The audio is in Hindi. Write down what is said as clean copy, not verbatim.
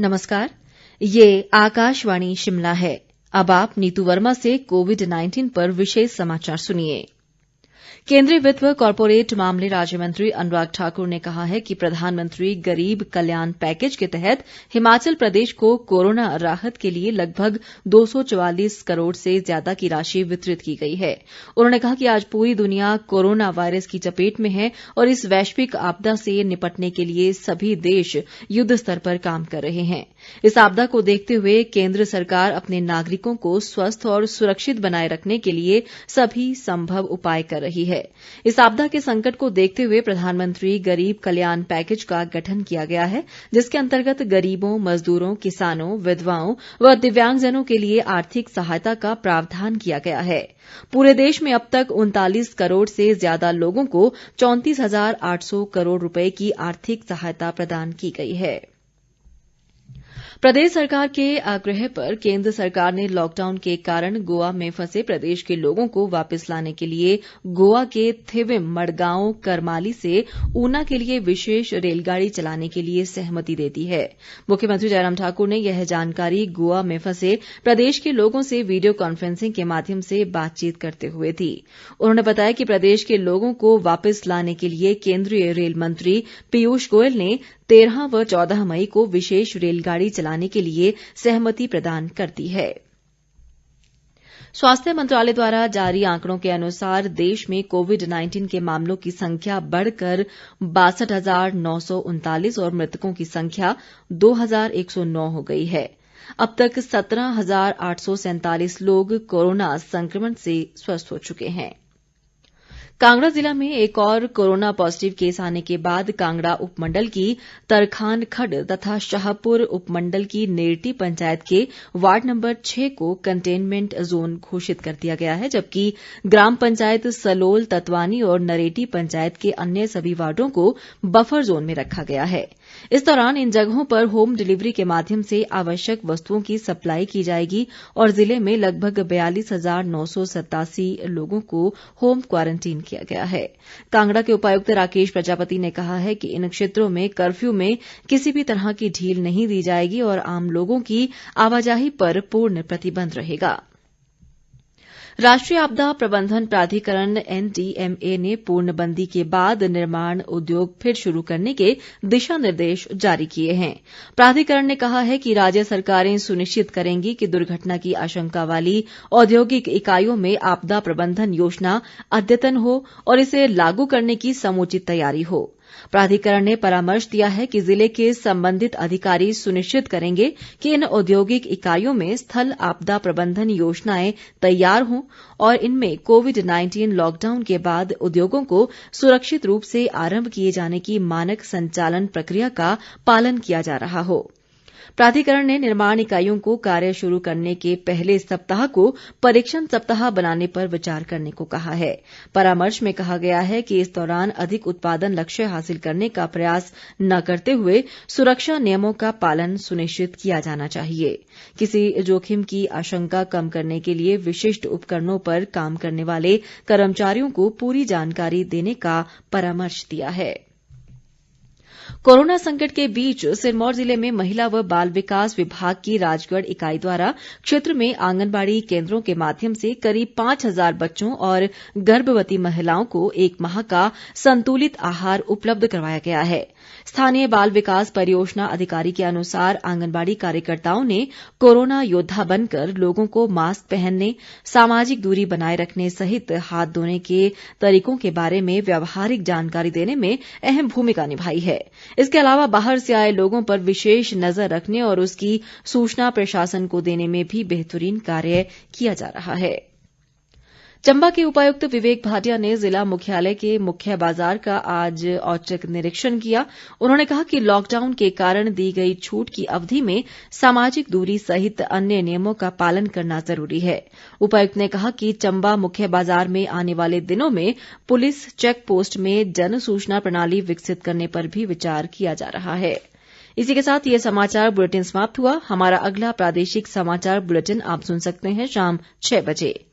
नमस्कार, ये आकाशवाणी शिमला है। अब आप नीतू वर्मा से कोविड-19 पर विशेष समाचार सुनिए। केंद्रीय वित्त व कॉरपोरेट मामले राज्य मंत्री अनुराग ठाकुर ने कहा है कि प्रधानमंत्री गरीब कल्याण पैकेज के तहत हिमाचल प्रदेश को कोरोना राहत के लिए लगभग 244 करोड़ से ज्यादा की राशि वितरित की गई है। उन्होंने कहा कि आज पूरी दुनिया कोरोना वायरस की चपेट में है और इस वैश्विक आपदा से निपटने के लिए सभी देश युद्ध स्तर पर काम कर रहे हैं। इस आपदा को देखते हुए केंद्र सरकार अपने नागरिकों को स्वस्थ और सुरक्षित बनाए रखने के लिए सभी संभव उपाय कर रही है। इस आपदा के संकट को देखते हुए प्रधानमंत्री गरीब कल्याण पैकेज का गठन किया गया है, जिसके अंतर्गत गरीबों, मजदूरों, किसानों, विधवाओं व दिव्यांगजनों के लिए आर्थिक सहायता का प्रावधान किया गया है। पूरे देश में अब तक 39 करोड़ से ज्यादा लोगों को 34,800 करोड़ रुपए की आर्थिक सहायता प्रदान की गई है। प्रदेश सरकार के आग्रह पर केंद्र सरकार ने लॉकडाउन के कारण गोवा में फंसे प्रदेश के लोगों को वापस लाने के लिए गोवा के थिविम, मडगांव, करमाली से ऊना के लिए विशेष रेलगाड़ी चलाने के लिए सहमति दे दी है। मुख्यमंत्री जयराम ठाकुर ने यह जानकारी गोवा में फंसे प्रदेश के लोगों से वीडियो कॉन्फ्रेंसिंग के माध्यम से बातचीत करते हुए दी। उन्होंने बताया कि प्रदेश के लोगों को वापस लाने के लिए केंद्रीय रेल मंत्री पीयूष गोयल ने 13 व 14 मई को विशेष रेलगाड़ी चलाने के लिए सहमति प्रदान कर दी है। स्वास्थ्य मंत्रालय द्वारा जारी आंकड़ों के अनुसार देश में कोविड-19 के मामलों की संख्या बढ़कर 62,939 और मृतकों की संख्या 2,109 हो गई है। अब तक 17,847 लोग कोरोना संक्रमण से स्वस्थ हो चुके हैं। कांगड़ा जिला में एक और कोरोना पॉजिटिव केस आने के बाद कांगड़ा उपमंडल की तरखान खड्ड तथा शाहपुर उपमंडल की नेरटी पंचायत के वार्ड नंबर 6 को कंटेनमेंट जोन घोषित कर दिया गया है, जबकि ग्राम पंचायत सलोल, ततवानी और नरेटी पंचायत के अन्य सभी वार्डों को बफर जोन में रखा गया है। इस दौरान इन जगहों पर होम डिलीवरी के माध्यम से आवश्यक वस्तुओं की सप्लाई की जाएगी और जिले में लगभग 42,987 लोगों को होम क्वारंटीन किया गया है। कांगड़ा के उपायुक्त राकेश प्रजापति ने कहा है कि इन क्षेत्रों में कर्फ्यू में किसी भी तरह की ढील नहीं दी जाएगी और आम लोगों की आवाजाही पर पूर्ण प्रतिबंध रहेगा। राष्ट्रीय आपदा प्रबंधन प्राधिकरण NDMA ने पूर्णबंदी के बाद निर्माण उद्योग फिर शुरू करने के दिशा निर्देश जारी किए हैं। प्राधिकरण ने कहा है कि राज्य सरकारें सुनिश्चित करेंगी कि दुर्घटना की आशंका वाली औद्योगिक इकाइयों में आपदा प्रबंधन योजना अद्यतन हो और इसे लागू करने की समुचित तैयारी हो। प्राधिकरण ने परामर्श दिया है कि जिले के संबंधित अधिकारी सुनिश्चित करेंगे कि इन औद्योगिक इकाइयों में स्थल आपदा प्रबंधन योजनाएं तैयार हों और इनमें कोविड-19 लॉकडाउन के बाद उद्योगों को सुरक्षित रूप से आरंभ किए जाने की मानक संचालन प्रक्रिया का पालन किया जा रहा हो। प्राधिकरण ने निर्माण इकाइयों को कार्य शुरू करने के पहले सप्ताह को परीक्षण सप्ताह बनाने पर विचार करने को कहा है। परामर्श में कहा गया है कि इस दौरान अधिक उत्पादन लक्ष्य हासिल करने का प्रयास न करते हुए सुरक्षा नियमों का पालन सुनिश्चित किया जाना चाहिए। किसी जोखिम की आशंका कम करने के लिए विशिष्ट उपकरणों पर काम करने वाले कर्मचारियों को पूरी जानकारी देने का परामर्श दिया है। कोरोना संकट के बीच सिरमौर जिले में महिला व बाल विकास विभाग की राजगढ़ इकाई द्वारा क्षेत्र में आंगनबाड़ी केंद्रों के माध्यम से करीब 5,000 बच्चों और गर्भवती महिलाओं को 1 माह का संतुलित आहार उपलब्ध करवाया गया है। स्थानीय बाल विकास परियोजना अधिकारी के अनुसार आंगनबाड़ी कार्यकर्ताओं ने कोरोना योद्धा बनकर लोगों को मास्क पहनने, सामाजिक दूरी बनाए रखने सहित हाथ धोने के तरीकों के बारे में व्यावहारिक जानकारी देने में अहम भूमिका निभाई है। इसके अलावा बाहर से आए लोगों पर विशेष नजर रखने और उसकी सूचना प्रशासन को देने में भी बेहतरीन कार्य किया जा रहा है। चंबा के उपायुक्त विवेक भाटिया ने जिला मुख्यालय के मुख्य बाजार का आज औचक निरीक्षण किया। उन्होंने कहा कि लॉकडाउन के कारण दी गई छूट की अवधि में सामाजिक दूरी सहित अन्य नियमों का पालन करना जरूरी है। उपायुक्त ने कहा कि चंबा मुख्य बाजार में आने वाले दिनों में पुलिस चेक पोस्ट में जन सूचना प्रणाली विकसित करने पर भी विचार किया जा रहा है। इसी के साथ ये समाचार बुलेटिन समाप्त हुआ। हमारा अगला प्रादेशिक समाचार बुलेटिन आप सुन सकते हैं शाम 6 बजे।